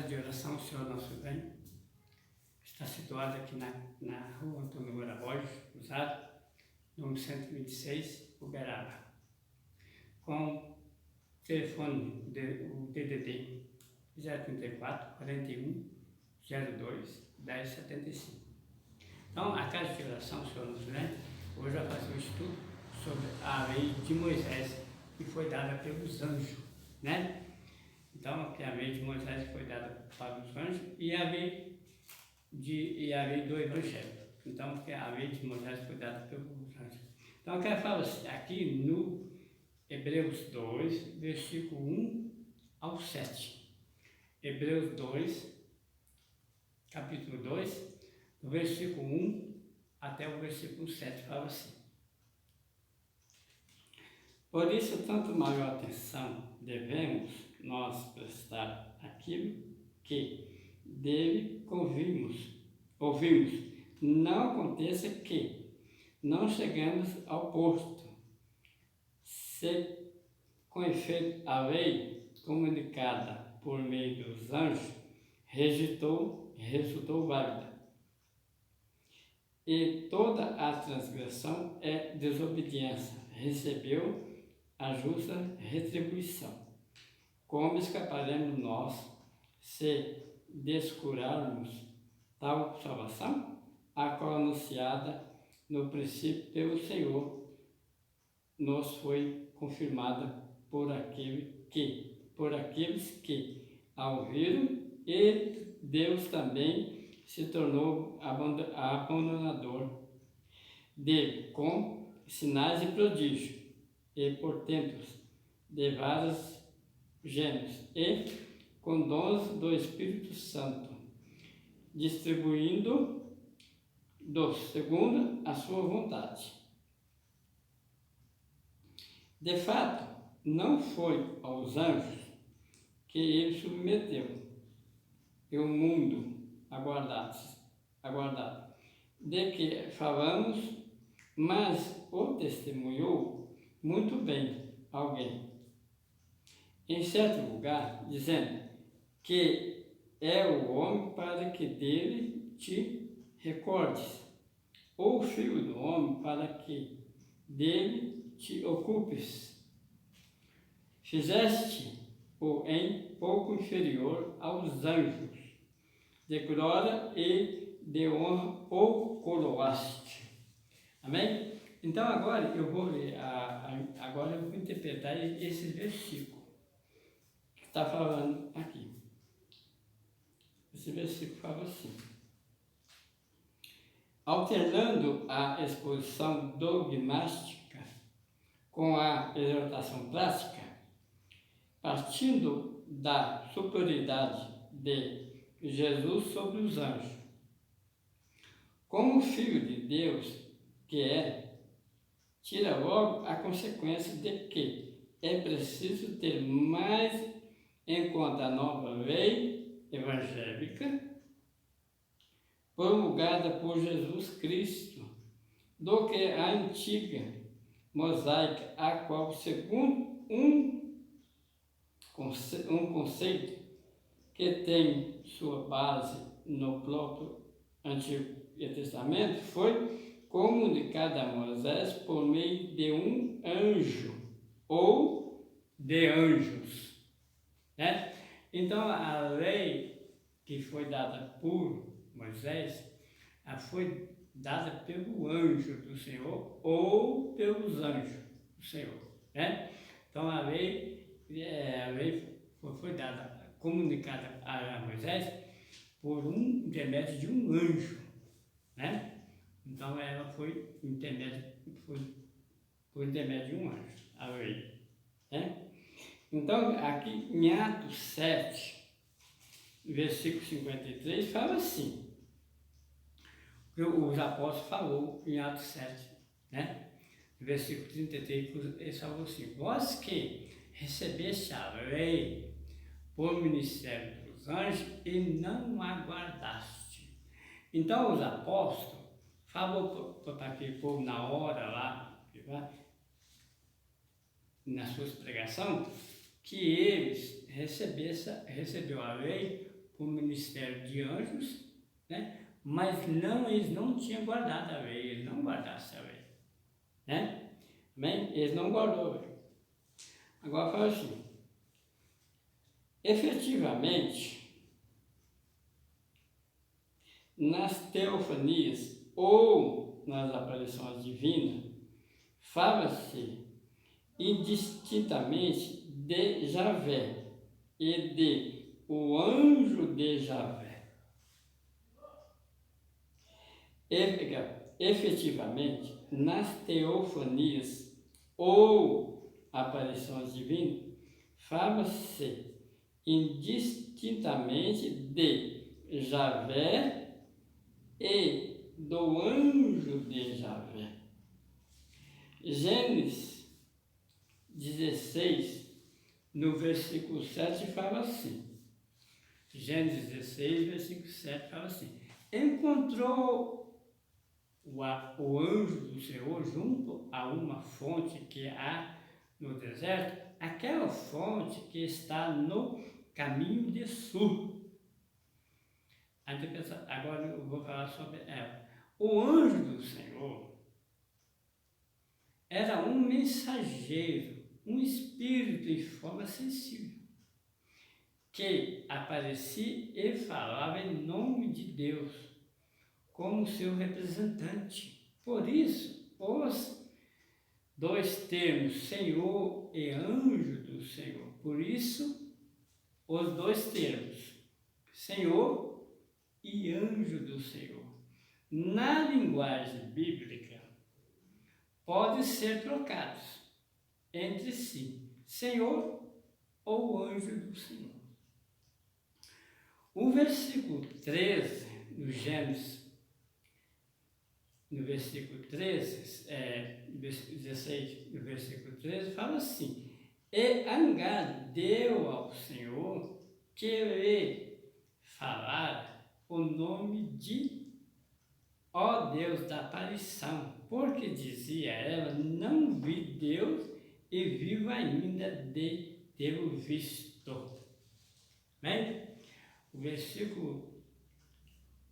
casa de oração O Senhor Nosso Bem está situada aqui na rua Antônio Moura Borges, Cruzado, número 126, Uberaba, com telefone o DDD 034 41 02 1075. Então, a casa de oração O Senhor Nosso Bem hoje vai fazer um estudo sobre a lei de Moisés, que foi dada pelos anjos, né? Então, que a lei de Moisés foi dada para os anjos e a lei do Evangelho. Então, que a lei de Moisés foi dada pelos anjos. Então, eu quero falar aqui no Hebreus 2, versículo 1 ao 7. Hebreus 2, capítulo 2, do versículo 1 até o versículo 7, fala assim: por isso, tanto maior atenção devemos nós prestar àquilo que dele ouvimos. Não aconteça que não chegamos ao posto, se com efeito a lei comunicada por meio dos anjos resultou válida, e toda a transgressão é desobediência, recebeu a justa retribuição. Como escaparemos nós se descurarmos tal salvação, a qual anunciada no princípio pelo Senhor nos foi confirmada por aqueles que a ouviram, e Deus também se tornou abandonador dele com sinais e prodígios e portentos de vários gêneros e com dons do Espírito Santo, distribuindo segundo a sua vontade. De fato, não foi aos anjos que ele submeteu e o mundo aguardado, de que falamos, mas o testemunhou muito bem alguém, em certo lugar, dizendo que é o homem para que dele te recordes, ou o filho do homem para que dele te ocupes. Fizeste-o em pouco inferior aos anjos, de glória e de honra o coroaste. Amém? Então agora eu vou ler, agora eu vou interpretar esse versículo que está falando aqui. Esse versículo fala assim: alternando a exposição dogmática com a exortação prática, partindo da superioridade de Jesus sobre os anjos, como Filho de Deus que é, tira logo a consequência de que é preciso ter mais em conta a nova lei evangélica, promulgada por Jesus Cristo, do que a antiga mosaica, a qual, segundo um conceito que tem sua base no próprio Antigo Testamento, foi comunicada a Moisés por meio de um anjo ou de anjos, né? Então a lei que foi dada por Moisés foi dada pelo anjo do Senhor ou pelos anjos do Senhor, né? Então a lei foi dada, comunicada a Moisés por um intermédio de um anjo, né? Então ela foi por intermédio de um anjo, a lei, né? Então aqui em Atos 7, versículo 53, fala assim, que os apóstolos falou em Atos 7, né? Versículo 33, ele falou assim: vós que recebeste a lei por ministério dos anjos e não aguardaste. Então os apóstolos falou para aquele povo na hora lá, nas suas pregações, que eles recebeu a lei o ministério de anjos, né? Mas não, eles não tinham guardado a lei, eles não guardassem a lei, né? Amém? Eles não guardou a lei. Agora fala assim, efetivamente, nas teofanias ou nas aparições divinas, fala-se indistintamente de Javé e de o anjo de Javé. Efetivamente, nas teofanias ou aparições divinas, fala-se indistintamente de Javé e do anjo de Javé. Gênesis 16, no versículo 7, fala assim. Gênesis 16, versículo 7, fala assim. Encontrou o anjo do Senhor junto a uma fonte que há no deserto, aquela fonte que está no caminho de sul. Agora eu vou falar sobre ela. O anjo do Senhor era um mensageiro, um espírito em forma sensível, que aparecia e falava em nome de Deus, como seu representante. Por isso, os dois termos, Senhor e anjo do Senhor, por isso, os dois termos, Senhor e anjo do Senhor, na linguagem bíblica, podem ser trocados entre si, Senhor ou anjo do Senhor. O versículo 13, no Gênesis, no versículo 13, 16, no versículo 13, fala assim, e Agar deu ao Senhor que lhe falara o nome de ó Deus da aparição, porque dizia ela, não vi Deus e vivo ainda de tê-lo visto. Bem, o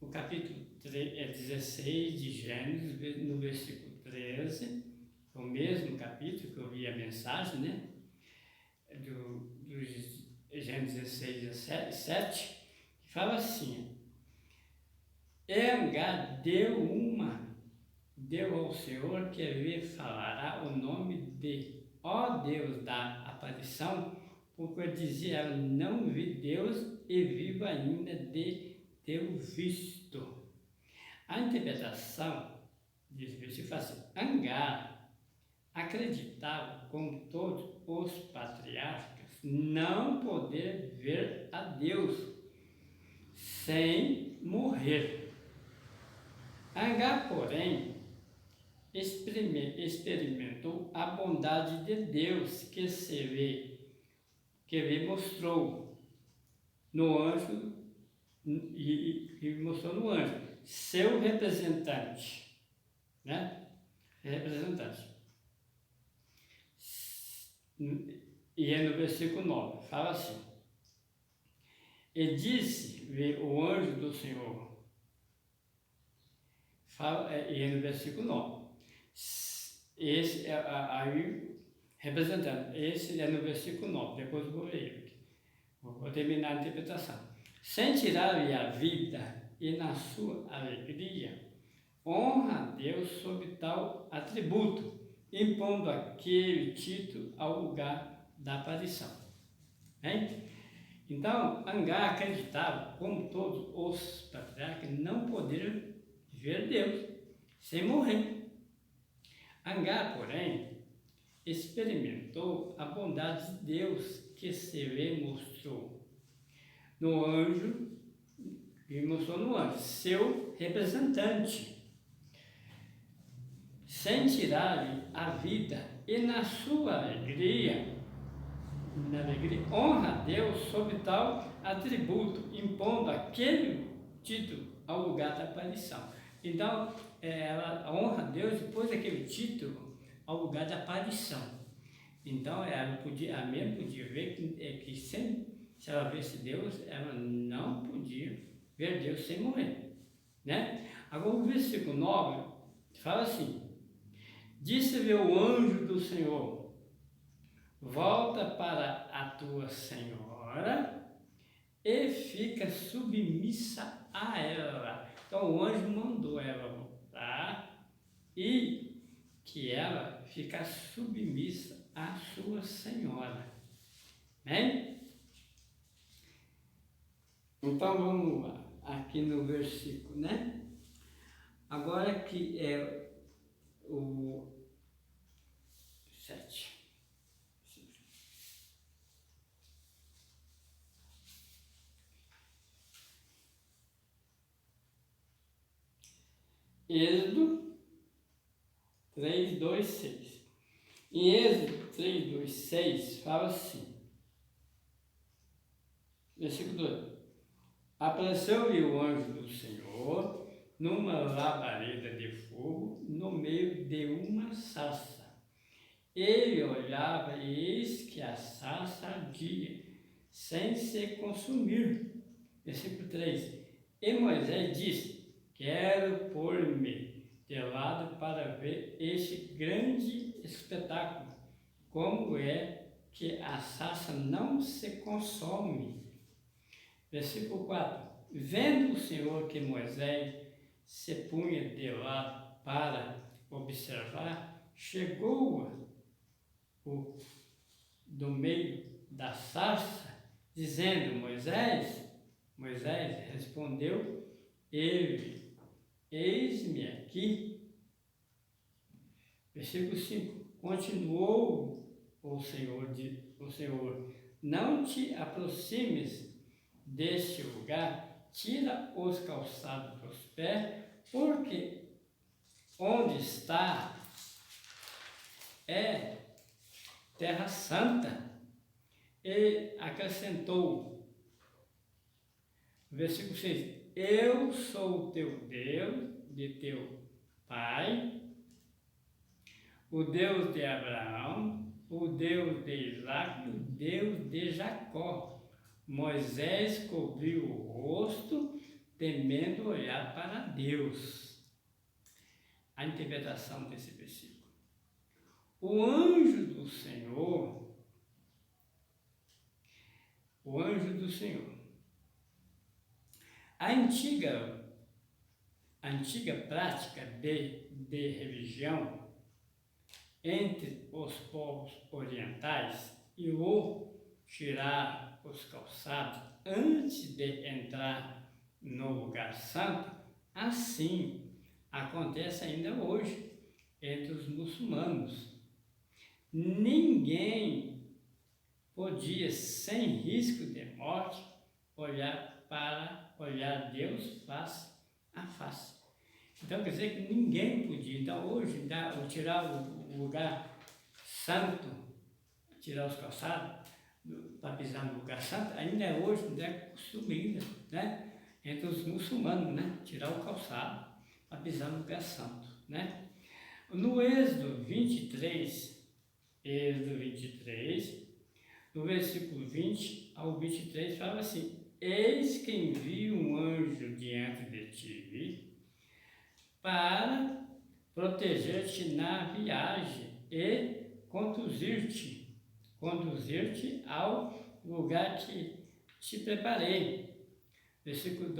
capítulo 16 de Gênesis, no versículo 13, o mesmo capítulo que eu vi a mensagem, né? Do Gênesis 16, 7, que fala assim, Agar deu ao Senhor que lhe falará o nome de ó Deus da aparição, porque dizia ela, não vi Deus e vivo ainda de tê-lo visto. A interpretação desse versículo fala assim, Agar acreditava, como todos os patriarcas, não poder ver a Deus sem morrer. Agar, porém, experimentou a bondade de Deus que lhe mostrou no anjo e mostrou no anjo, seu representante, né? Representante. E é no versículo 9, fala assim, e disse o anjo do Senhor, e é no versículo 9. Esse é aí, representando, esse é no versículo 9, depois eu vou ler ele. Vou terminar a interpretação. Sentirá-lhe a vida e na sua alegria, honra a Deus sob tal atributo, impondo aquele título ao lugar da aparição. Hein? Então, Agar acreditava, como todos os patriarcas, não poderiam ver Deus sem morrer. Agar, porém, experimentou a bondade de Deus que se lhe mostrou no anjo, e mostrou no anjo, seu representante. Sentirá-lhe a vida e na sua alegria, honra a Deus sob tal atributo, impondo aquele título ao lugar da aparição. Então, ela honra a Deus depois daquele título ao lugar da aparição. Então, ela mesmo podia ver que sem se ela visse Deus, ela não podia ver Deus sem morrer, né? Agora o versículo 9 fala assim: disse-lhe o anjo do Senhor, volta para a tua senhora e fica submissa a ela. Então o anjo mandou ela voltar e que ela ficasse submissa à sua senhora, né? Então vamos lá, aqui no versículo, né? Agora que é o 7. Êxodo 3, 2, 6. Em Êxodo 3, 2, 6 fala assim, versículo 2: apareceu-lhe o anjo do Senhor numa labareda de fogo no meio de uma sarça. Ele olhava e eis que a sarça ardia, sem se consumir. Versículo 3. E Moisés disse, quero pôr-me de lado para ver este grande espetáculo, como é que a sarça não se consome. Versículo 4. Vendo o Senhor que Moisés se punha de lado para observar, chegou do meio da sarça, dizendo, Moisés respondeu ele, eis-me aqui. Versículo 5, continuou o Senhor, não te aproximes deste lugar, tira os calçados dos pés, porque onde está é terra santa. E acrescentou, versículo 6, eu sou o teu Deus, de teu pai, o Deus de Abraão, o Deus de Isaac, o Deus de Jacó. Moisés cobriu o rosto, temendo olhar para Deus. A interpretação desse versículo. O anjo do Senhor, a antiga prática de religião entre os povos orientais e o tirar os calçados antes de entrar no lugar santo, assim acontece ainda hoje entre os muçulmanos. Ninguém podia, sem risco de morte, olhar Deus face a face. Então quer dizer que ninguém podia. Então hoje, tirar o lugar santo, tirar os calçados para pisar no lugar santo, ainda hoje ainda é costume, né? Entre os muçulmanos, né? Tirar o calçado para pisar no lugar santo, né? No Êxodo 23, no versículo 20 ao 23, fala assim, eis que envio um anjo diante de ti para proteger-te na viagem e conduzir-te ao lugar que te preparei. Versículo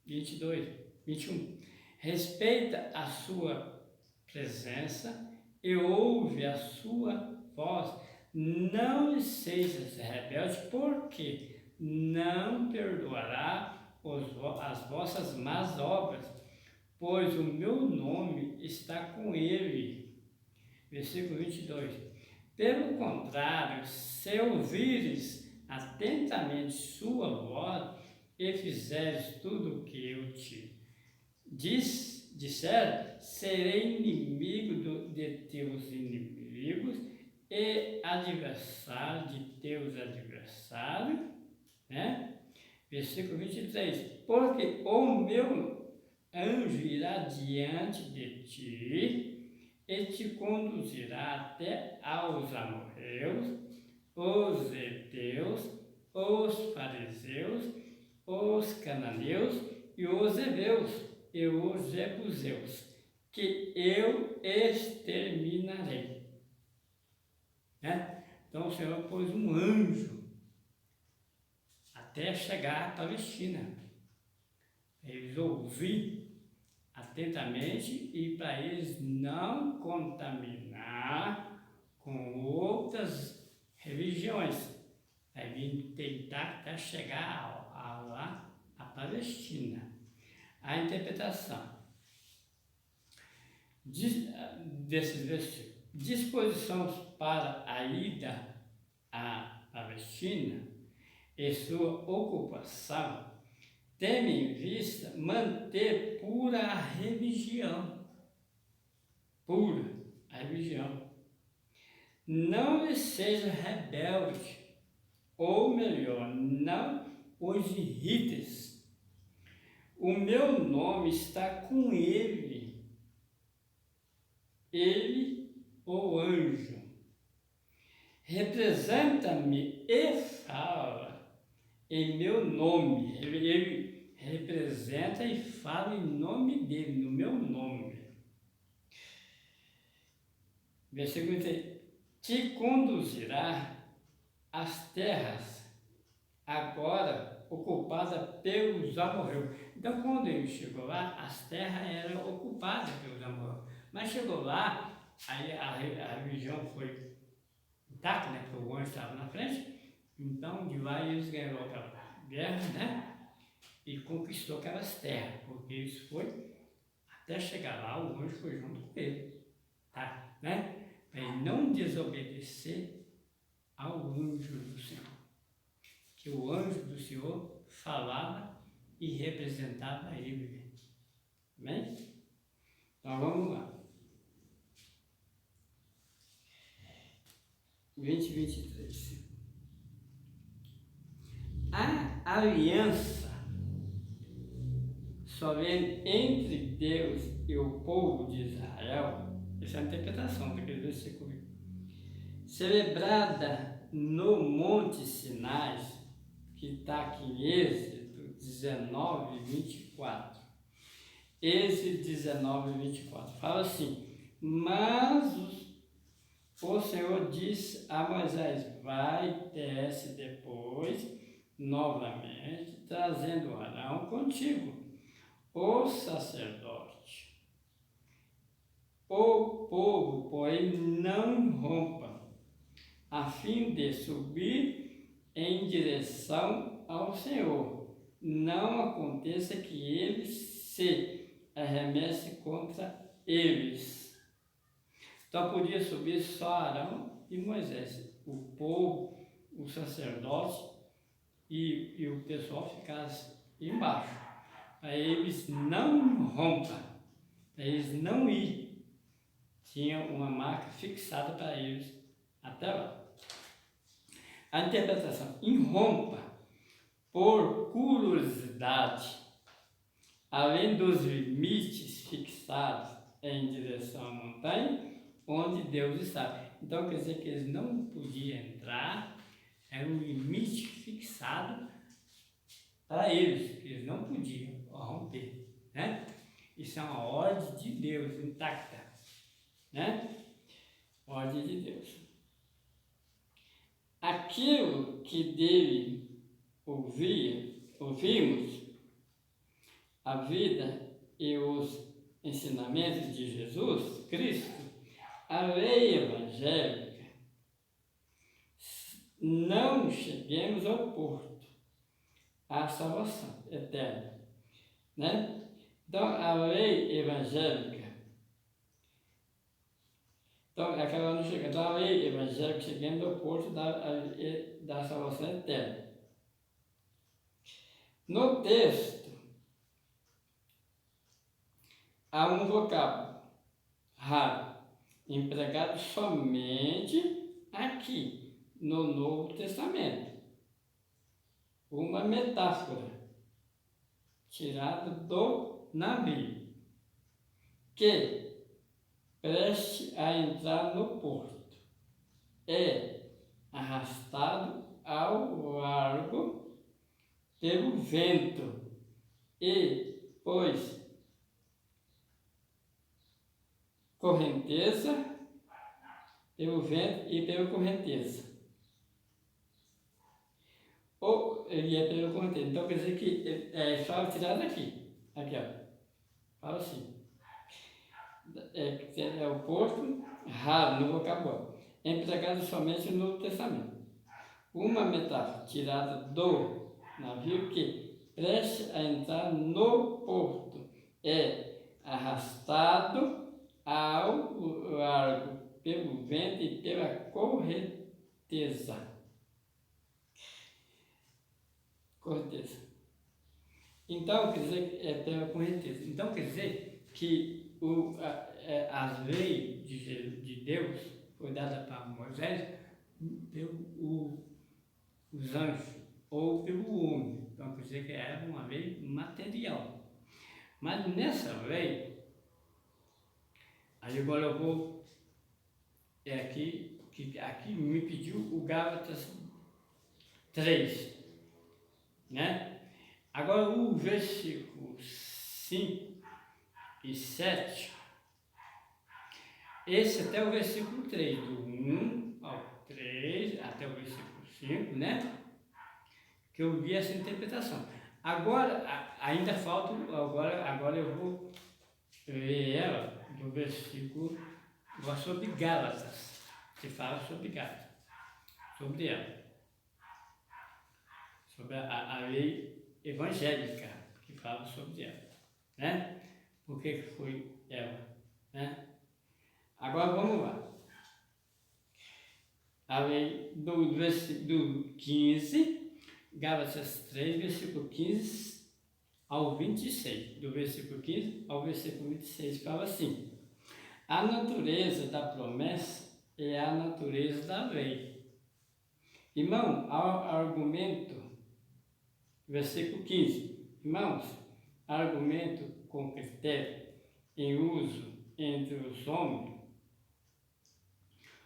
22, 21. Respeita a sua presença e ouve a sua voz. Não lhe sejas rebelde, porque não perdoará as vossas más obras, pois o meu nome está com ele. Versículo 22. Pelo contrário, se ouvires atentamente sua voz e fizeres tudo o que eu te disser, serei inimigo de teus inimigos e adversário de teus adversários, né? Versículo 23, porque o meu anjo irá diante de ti e te conduzirá até aos amorreus, os heteus, os fariseus, os cananeus e os heveus e os jebuseus, que eu exterminarei. Né? Então o Senhor pôs um anjo até chegar à Palestina. Eles ouviram atentamente e para eles não contaminar com outras religiões. Aí vim tentar até chegar lá à Palestina. A interpretação desses versículos. Disposições para a ida à Palestina e sua ocupação tem em vista manter pura a religião. Pura a religião. Não lhe seja rebelde, ou melhor, não os irrites. O meu nome está com ele, o anjo. Representa-me e fala em meu nome. Ele representa e fala em nome dele, no meu nome. Versículo 3. Te conduzirá às terras agora ocupadas pelos amorreus. Então, quando ele chegou lá, as terras eram ocupadas pelos amorreus. Mas chegou lá, aí a religião foi intacta, né? Porque o anjo estava na frente. Então, de lá eles ganharam aquela guerra, né? E conquistou aquelas terras, porque isso foi, até chegar lá, o anjo foi junto com ele, tá? Né? Para ele não desobedecer ao anjo do Senhor. Que o anjo do Senhor falava e representava ele. Amém? Então vamos lá. 23. A aliança solene entre Deus e o povo de Israel, essa é a interpretação daquele versículo, celebrada no Monte Sinai, que está aqui em Êxodo 19, 24. Êxodo 19, 24. Fala assim: mas o Senhor disse a Moisés: vai, desce depois, novamente, trazendo Arão contigo, o sacerdote. O povo, porém, não rompa, a fim de subir em direção ao Senhor. Não aconteça que eles se arremessem contra eles. Então podia subir só Arão e Moisés. O povo, o sacerdote e o pessoal ficassem embaixo. Para eles não rompam, para eles não ir. Tinha uma marca fixada para eles até lá. A interpretação: irrompa por curiosidade, além dos limites fixados em direção à montanha, onde Deus estava. Então quer dizer que eles não podiam entrar, era um limite fixado para eles, que eles não podiam romper, né? Isso é uma ordem de Deus intacta, né? Ordem de Deus. Aquilo que dele ouvimos, a vida e os ensinamentos de Jesus Cristo, a lei evangélica, não cheguemos ao porto, à salvação eterna, né? Então, a lei evangélica, então, aquela não chega, então a lei evangélica chegando ao porto da salvação eterna. No texto, há um vocábulo raro, empregado somente aqui, no Novo Testamento. Uma metáfora tirada do navio, que preste a entrar no porto, é arrastado ao largo pelo vento, e pois correnteza, pelo vento e pela correnteza. Ele é pela correnteza. Então quer dizer que fala tirado aqui. Aqui, ó. Fala assim. É o posto raro no vocabulário, empregado somente no Novo Testamento. Uma metáfora tirada do navio que, prestes a entrar no porto, é arrastado ao largo pelo vento e pela correnteza. Então, quer dizer, é pela correnteza. Então, quer dizer que as leis de Deus foi dada para Moisés pelo os anjos ou pelo homem. Então, quer dizer que era uma lei material. Mas nessa lei, aí agora eu vou, aqui me pediu o Gálatas 3, né? Agora o versículo 5 e 7, esse até o versículo 3, do 1 ao 3, até o versículo 5, né? Que eu vi essa interpretação. Agora, ainda falta, agora eu vou ler ela do versículo, agora sobre Gálatas, que fala sobre Gálatas, sobre ela, sobre a lei evangélica, que fala sobre ela, né? Por que foi ela, né? Agora vamos lá. A lei do 15, Gálatas 3, versículo 15 ao 26. Do versículo 15 ao versículo 26 fala assim: a natureza da promessa é a natureza da lei. Irmão, argumento, versículo 15. Irmãos, argumento com critério em uso entre os homens,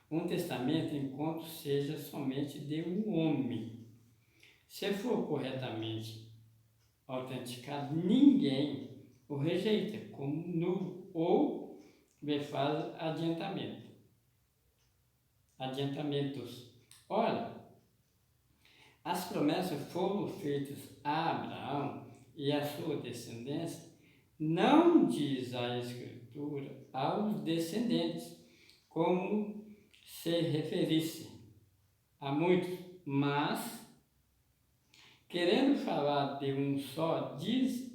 um testamento enquanto seja somente de um homem. Se for corretamente autenticado, ninguém o rejeita como nulo ou lhe faz adiantamentos. Ora, as promessas foram feitas a Abraão e a sua descendência, não diz a Escritura aos descendentes, como se referisse a muitos, mas, querendo falar de um só, diz,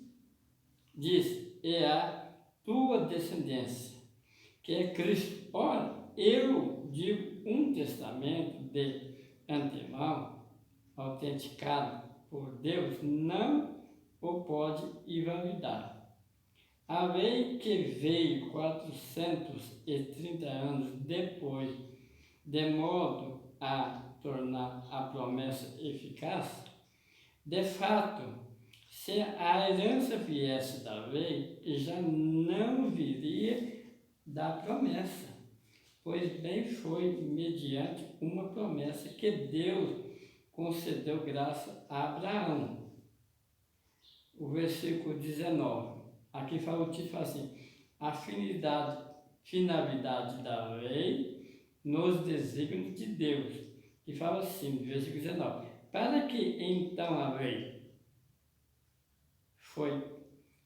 é a tua descendência, que é Cristo. Ora, eu digo um testamento de antemão, autenticado por Deus, não o pode invalidar. A lei que veio 430 anos depois, de modo a tornar a promessa eficaz, de fato, se a herança viesse da lei, já não viria da promessa, pois bem foi mediante uma promessa que Deus concedeu graça a Abraão. O versículo 19, aqui fala o título assim: a finalidade da lei nos desígnios de Deus, que fala assim, no versículo 19, para que então a lei foi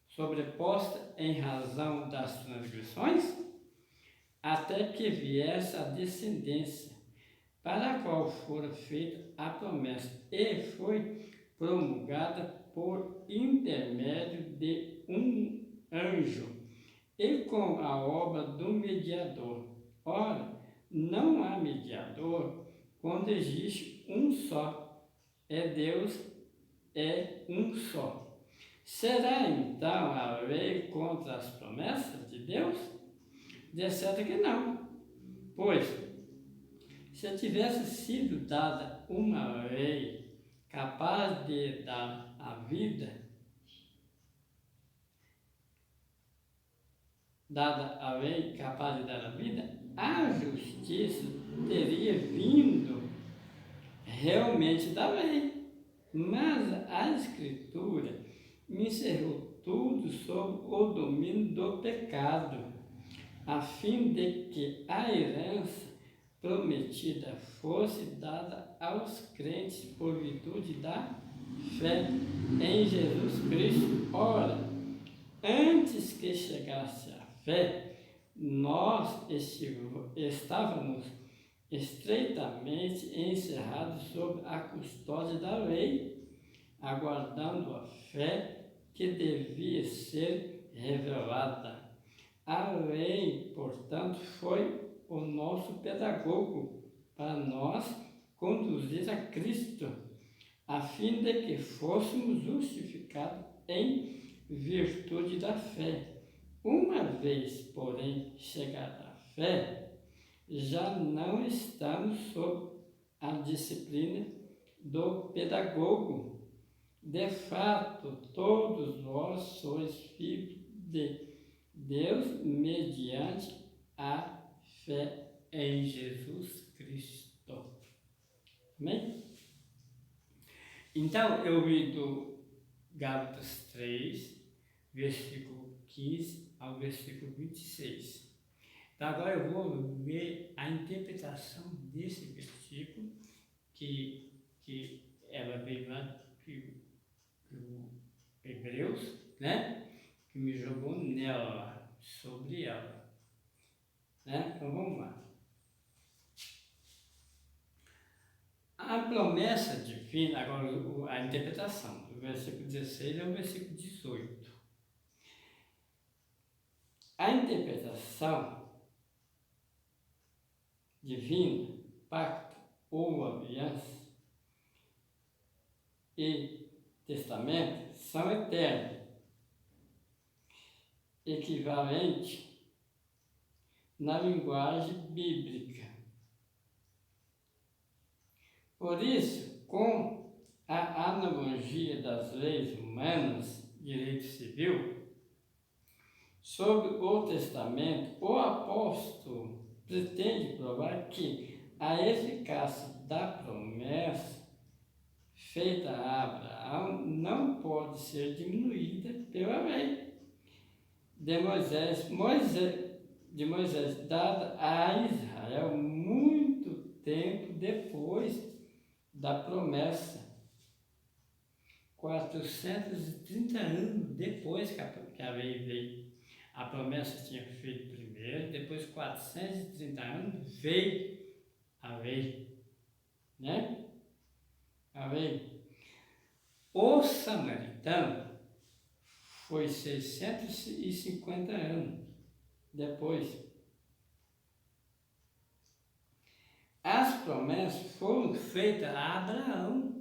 sobreposta em razão das transgressões, até que viesse a descendência, para a qual fora feita a promessa, e foi promulgada por intermédio de um anjo, e com a obra do mediador. Ora, não há mediador quando existe um só, Deus é um só. Será então a lei contra as promessas de Deus? De certo que não, pois se tivesse sido dada uma lei capaz de dar a vida, a justiça teria vindo realmente da lei, mas a Escritura me encerrou tudo sob o domínio do pecado, a fim de que a herança prometida fosse dada aos crentes por virtude da fé em Jesus Cristo. Ora, antes que chegasse a fé, nós estávamos estreitamente encerrados sob a custódia da lei, aguardando a fé que devia ser revelada. A lei, portanto, foi o nosso pedagogo para nós conduzir a Cristo, a fim de que fôssemos justificados em virtude da fé. Uma vez, porém, chegada a fé, já não estamos sob a disciplina do pedagogo. De fato, todos vós sois filhos de Deus mediante a fé em Jesus Cristo. Amém? Então, eu li do Gálatas 3, versículo 15 ao versículo 26. Então, agora eu vou ler a interpretação desse versículo, que ela veio lá do Hebreus, né? Que me jogou nela, sobre ela. Né? Então, vamos lá. A promessa divina, agora a interpretação, do versículo 16 ao versículo 18. A interpretação divina, pacto ou aliança e testamento são eternos, equivalente na linguagem bíblica. Por isso, com a analogia das leis humanas, direito civil, sobre o testamento, o apóstolo pretende provar que a eficácia da promessa feita a Abraão não pode ser diminuída pela lei de Moisés dada a Israel muito tempo depois da promessa, 430 anos depois que a lei veio. A promessa tinha feito primeiro, depois 430 anos veio a lei, né? A lei. O samaritano foi 650 anos depois. As promessas foram feitas a Abraão.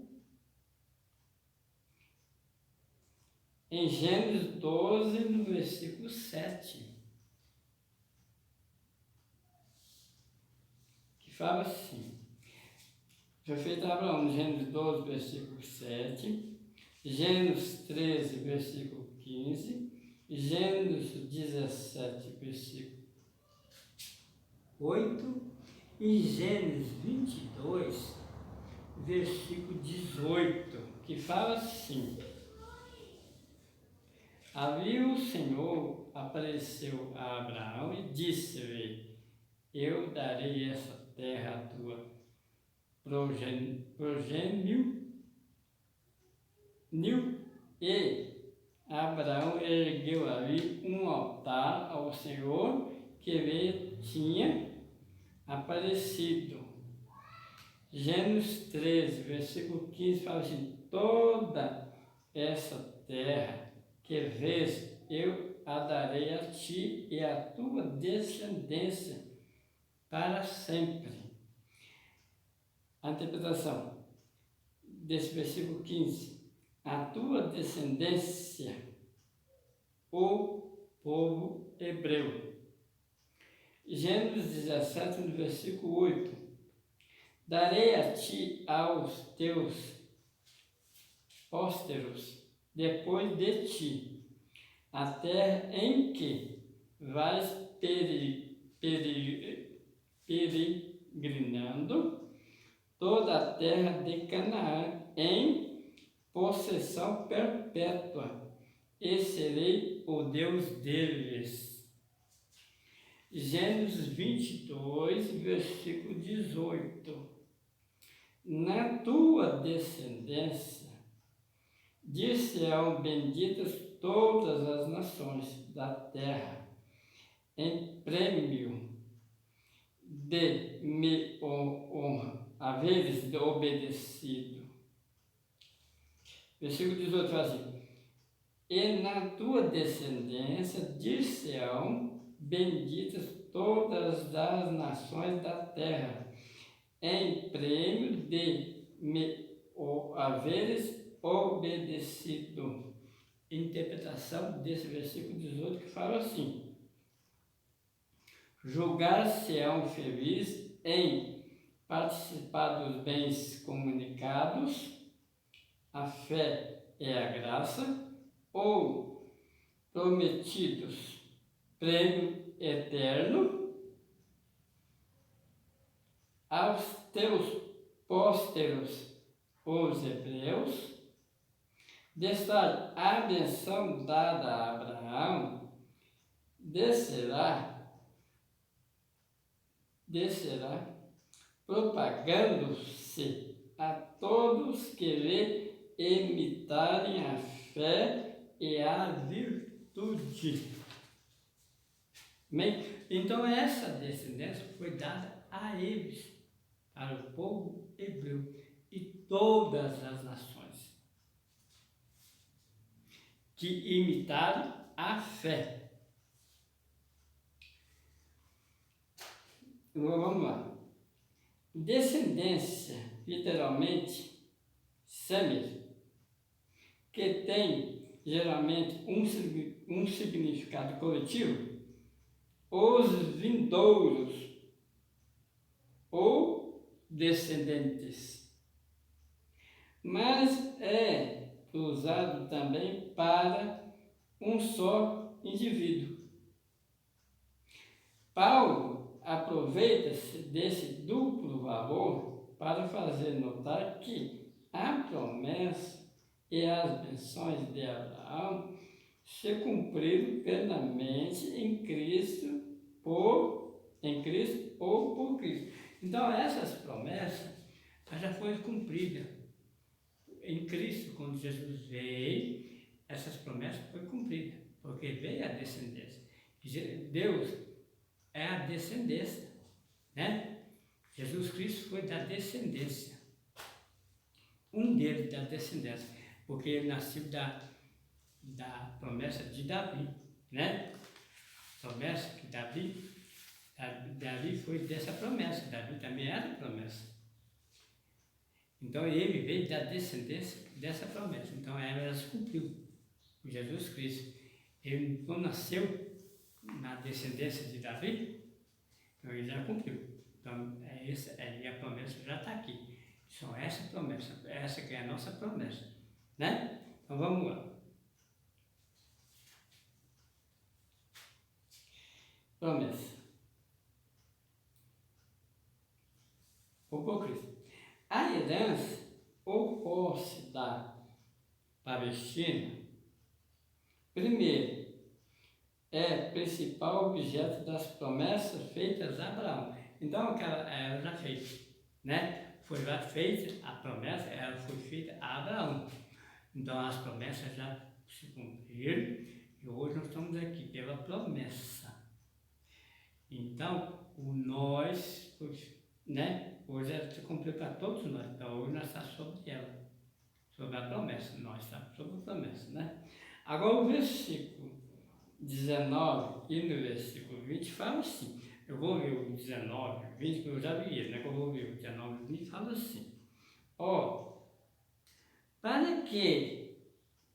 Em Gênesis 12, no versículo 7. Que fala assim. Foi feito a Abraão, Gênesis 12, versículo 7. Gênesis 13, versículo 15. Gênesis 17, versículo 8. E Gênesis 22, versículo 18, que fala assim: ali o Senhor apareceu a Abraão e disse-lhe: eu darei essa terra à tua progênio. E Abraão ergueu ali um altar ao Senhor que lhe tinha aparecido. Gênesis 13, versículo 15 fala assim: toda essa terra que vês, eu a darei a ti e à tua descendência para sempre. A interpretação desse versículo 15: a tua descendência, o povo hebreu. Gênesis 17, no versículo 8: darei a ti aos teus pósteros depois de ti a terra em que vais peregrinando toda a terra de Canaã em possessão perpétua, e serei o Deus deles. Gênesis 22, versículo 18. Na tua descendência dir-se-ão benditas todas as nações da terra, em prêmio de me haveres obedecido. Versículo 18 fala assim: e na tua descendência dir-se-ão benditas todas as nações da terra, em prêmio de me haveres obedecido. Interpretação desse versículo 18 que fala assim: julgar-se-ão felizes em participar dos bens comunicados, a fé é a graça, ou prometidos prêmio eterno aos teus pósteros, os hebreus, destar a benção dada a Abraão, descerá propagando-se a todos que lhe imitarem a fé e a virtude. Bem, então essa descendência foi dada a eles, para o povo hebreu e todas as nações que imitaram a fé. Vamos lá. Descendência, literalmente, Semer, que tem geralmente um significado coletivo, os vindouros ou descendentes, mas é usado também para um só indivíduo. Paulo aproveita-se desse duplo valor para fazer notar que a promessa e as bênçãos de Abraão se cumpriram plenamente em Cristo ou por Cristo. Então essas promessas já foram cumpridas em Cristo. Quando Jesus veio, essas promessas foram cumpridas, porque veio a descendência. Deus é a descendência, né? Jesus Cristo foi da descendência, um deles da descendência, porque ele nasceu da promessa de Davi, né? Promessa que Davi foi dessa promessa, Davi também era promessa. Então ele veio da descendência dessa promessa, então ela se cumpriu. Jesus Cristo, ele não nasceu na descendência de Davi, então ele já cumpriu. Então a promessa já está aqui. Só essa promessa, essa que é a nossa promessa, né? Então vamos lá. Promessa. Ou por Cristo. A herança ou posse da Palestina, primeiro, é principal objeto das promessas feitas a Abraão. Então, ela já fez, né? Foi já feita a promessa, ela foi feita a Abraão. Então, as promessas já se cumpriram e hoje nós estamos aqui pela promessa. Então, né? Hoje ela se cumpriu para todos nós. Então, hoje nós estamos sobre ela, sobre a promessa. Nós estamos sobre a promessa, né? Agora, o versículo 19 e no versículo 20 fala assim. Eu vou ler o 19, 20, que eu já li ele, né? Que eu vou ler o 19 e 20, fala assim: ó, para que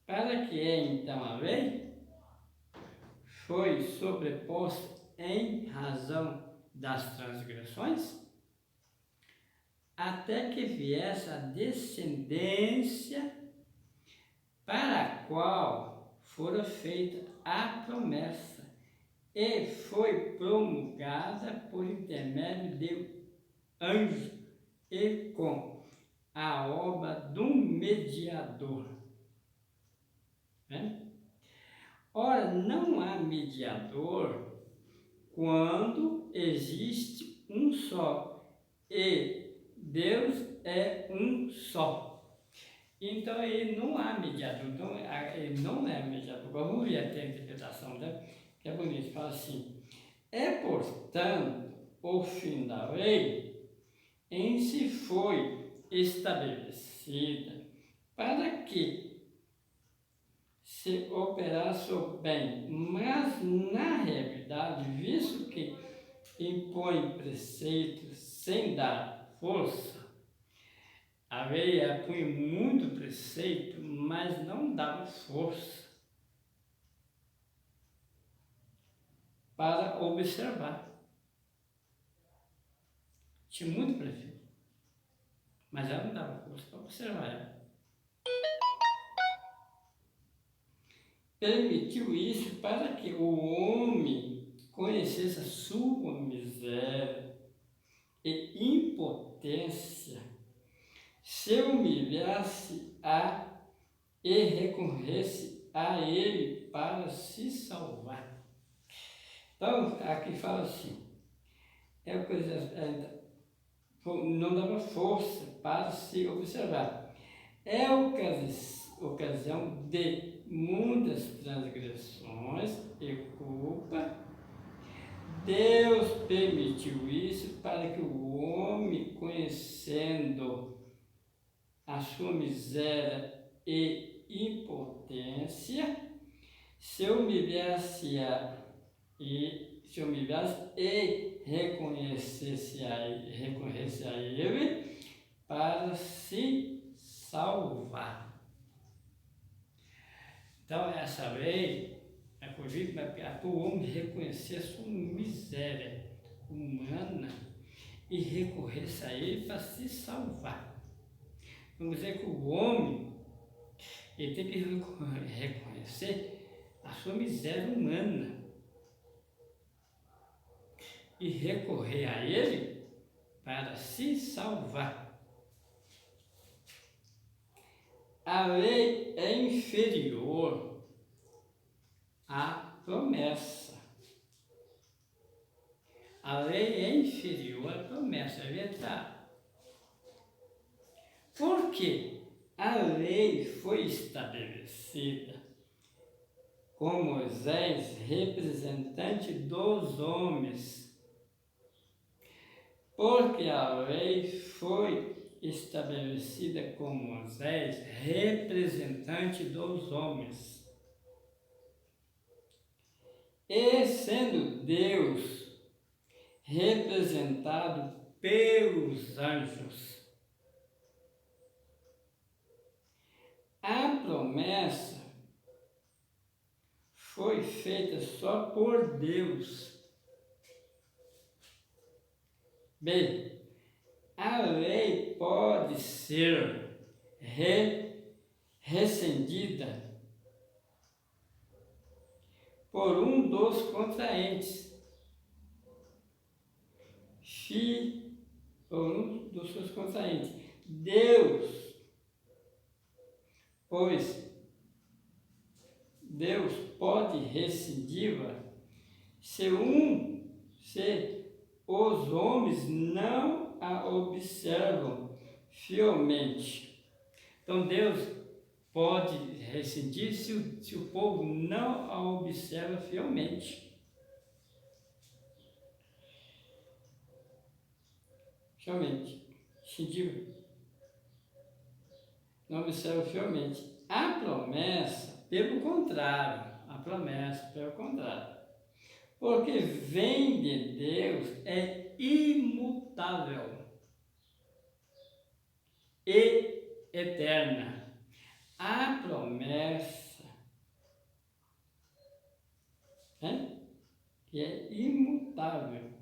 então a lei foi sobreposta em razão das transgressões, até que viesse a descendência para a qual fora feita a promessa, e foi promulgada por intermédio de anjo e com a obra do mediador. Né? Ora, não há mediador quando existe um só, e Deus é um só. Então, ele não há mediador, então, ele não é mediador. Vamos ver até a interpretação, né? Que é bonito, fala assim: é, portanto, o fim da lei em si foi estabelecida para que se operasse o bem, mas na realidade, visto que impõe preceitos sem dar força, a lei punha muito preceito, mas não dava força para observar. Tinha muito preceito, mas ela não dava força para observar ela. Permitiu isso para que o homem conhecesse a sua miséria e impotência, se humilhasse e recorresse a ele para se salvar. Então, aqui fala assim, não dava força para se observar. É ocasião de muitas transgressões e culpa. Deus permitiu isso para que o homem, conhecendo a sua miséria e impotência, se humilhasse e reconhecesse a ele para se salvar. Então, essa lei é para o homem reconhecer a sua miséria humana e recorresse a ele para se salvar. Vamos dizer que o homem ele tem que reconhecer a sua miséria humana e recorrer a ele para se salvar. A lei é inferior à promessa. A lei é inferior à promessa, é verdade. Porque a lei foi estabelecida com Moisés, representante dos homens. Porque a lei foi estabelecida com Moisés, representante dos homens. E sendo Deus representado pelos anjos, a promessa foi feita só por Deus. Bem, a lei pode ser rescindida por um dos contraentes. Por um dos seus contraentes. Deus, pois Deus pode rescindi-la se os homens não a observam fielmente. Então Deus pode rescindir se o povo não a observa fielmente. Rescindir. Não observa fielmente. A promessa, pelo contrário, porque vem de Deus, é imutável e eterna. A promessa que é imutável.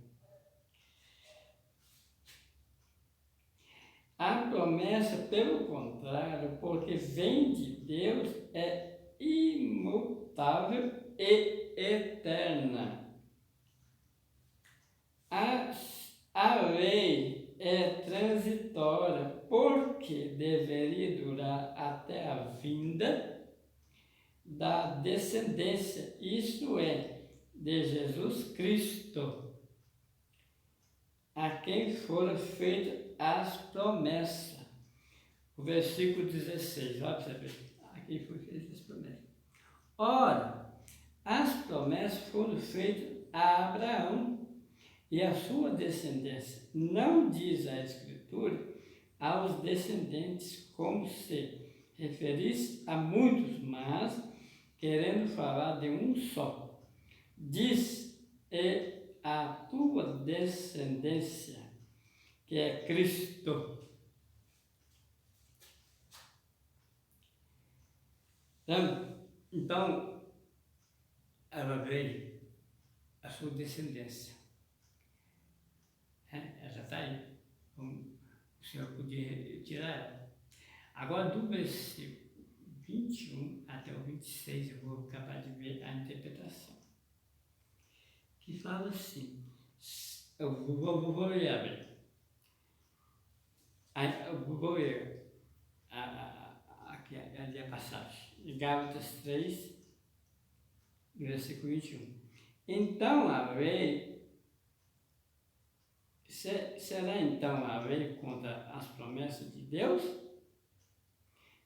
A promessa, pelo contrário, porque vem de Deus, é imutável e eterna. A lei é transitória, porque deveria durar até a vinda da descendência, isto é, de Jesus Cristo, a quem foram feitas as promessas. O versículo 16, olha para você ver, a quem foi feita as promessas. Ora, as promessas foram feitas a Abraão e a sua descendência. Não diz a Escritura aos descendentes como se referisse a muitos, mas querendo falar de um só. Diz, e a tua descendência, que é Cristo. Então, ela veio, a sua descendência. Ela já está aí. O Senhor podia tirar ela. Agora, do versículo 21 até o 26, eu vou acabar de ver a interpretação. Que fala assim, eu vou ler aqui a passagem. Gálatas 3, versículo 21. Então a lei, será então a lei contra as promessas de Deus?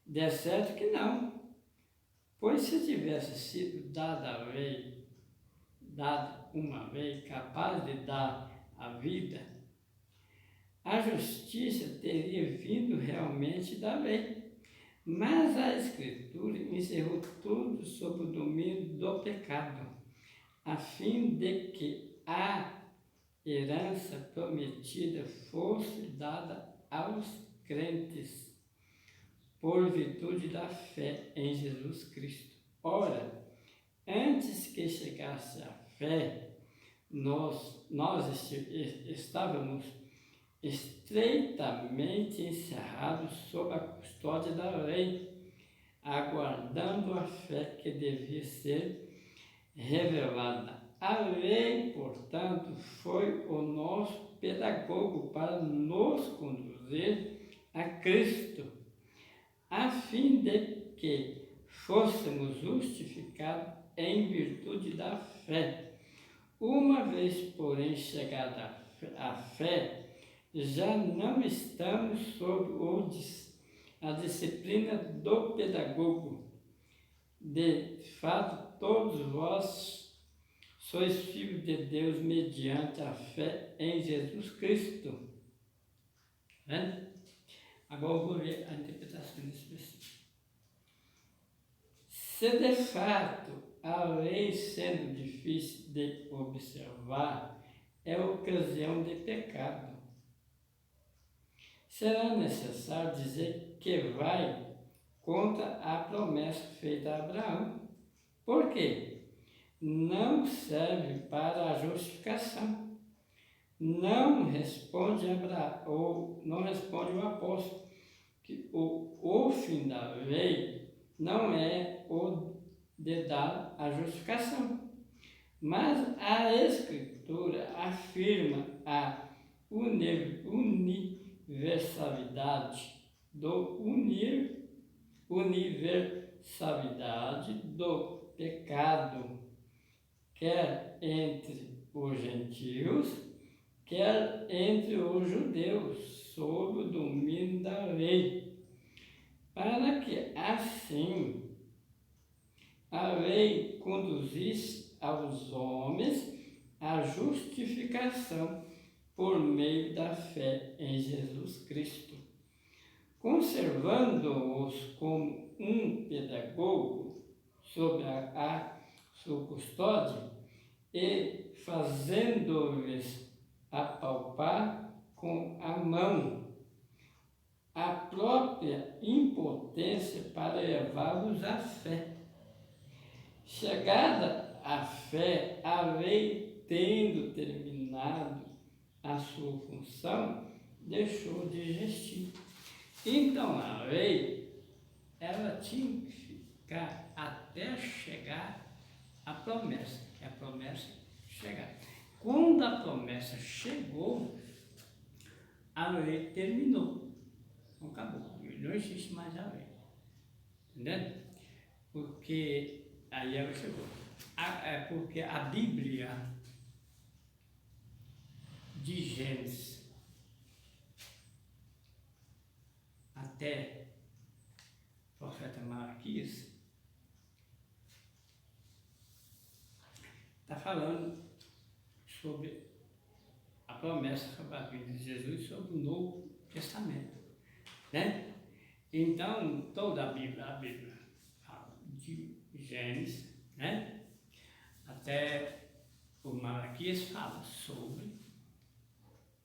De certo que não. Pois se tivesse sido dada uma lei capaz de dar a vida, a justiça teria vindo realmente da lei. Mas a Escritura encerrou tudo sob o domínio do pecado, a fim de que a herança prometida fosse dada aos crentes, por virtude da fé em Jesus Cristo. Ora, antes que chegasse a fé, nós estávamos estreitamente encerrados sob a custódia da lei, aguardando a fé que devia ser revelada. A lei, portanto, foi o nosso pedagogo para nos conduzir a Cristo, a fim de que fôssemos justificados em virtude da fé. Uma vez, porém, chegada a fé, já não estamos sob a disciplina do pedagogo. De fato, todos vós sois filhos de Deus mediante a fé em Jesus Cristo. Agora eu vou ver a interpretação desse versículo. Se de fato a lei, sendo difícil de observar, é ocasião de pecado, será necessário dizer que vai contra a promessa feita a Abraão. Por quê? Não serve para a justificação. Não responde o apóstolo que o fim da lei não é o de dar a justificação, mas a Escritura afirma a universalidade do pecado, quer entre os gentios, quer entre os judeus, sob o domínio da lei, para que assim a lei conduzisse aos homens a justificação por meio da fé em Jesus Cristo, conservando-os como um pedagogo sob a sua custódia e fazendo-lhes apalpar com a mão a própria impotência para levá-los à fé. Chegada à fé, a lei, tendo terminado a sua função, deixou de existir. Então a lei, ela tinha que ficar até chegar a promessa, que a promessa chegar. Quando a promessa chegou, a lei terminou. Não acabou. Não existe mais a lei. Entendeu? Porque aí ela chegou. Porque a Bíblia de Gênesis até o profeta Malaquias está falando sobre a promessa sobre a vida de Jesus e sobre o Novo Testamento, né? Então, toda a Bíblia fala de Gênesis, né? Até o Malaquias fala sobre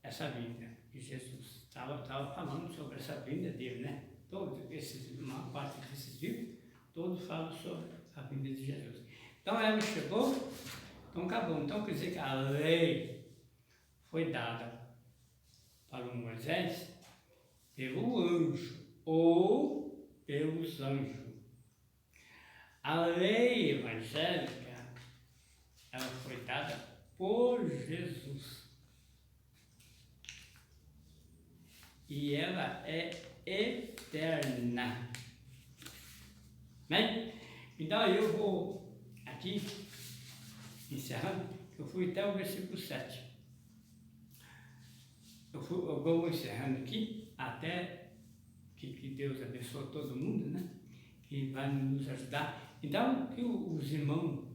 essa vinda de Jesus. Estava falando sobre essa vinda dele, né? Uma parte desses livros, todos falam sobre a vinda de Jesus. Então ela chegou, então acabou. Então quer dizer que a lei foi dada para o Moisés pelo anjo ou pelos anjos. A lei evangélica, ela foi dada por Jesus. E ela é eterna. Né? Então eu vou aqui, encerrando, eu fui até o versículo 7. Eu vou encerrando aqui, até que Deus abençoe todo mundo, né? Que vai nos ajudar. Então, que os irmãos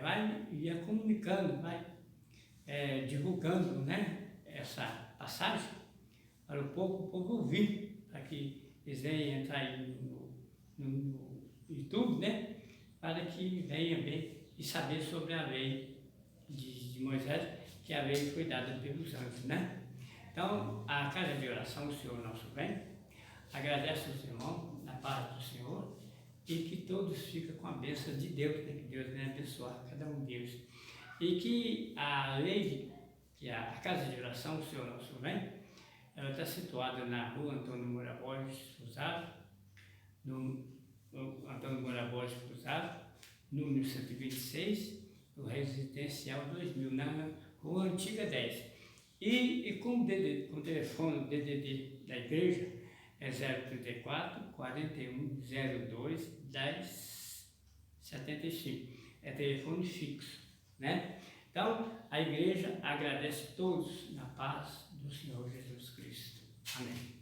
vai comunicando, vai divulgando, né? Essa passagem para o povo ouvir, para que eles venham entrar aí no YouTube, né? Para que venham ver e saber sobre a lei de Moisés, que a lei foi dada pelos anjos, né? Então, a casa de oração, o Senhor nosso bem, agradece aos irmãos, na paz do Senhor, e que todos fiquem com a bênção de Deus, né? Que Deus venha abençoar cada um deles. E que a lei, que a casa de oração, o Senhor nosso bem, ela está situada na rua Antônio Moura Borges Cruzado, no Antônio Moura Borges Cruzado, número 126, o Residencial 2000, na Rua Antiga 10. E com o telefone DDD da igreja é 034 41 02 10 75. É telefone fixo, né? Então, a igreja agradece a todos na paz do Senhor Jesus Cristo. Amém.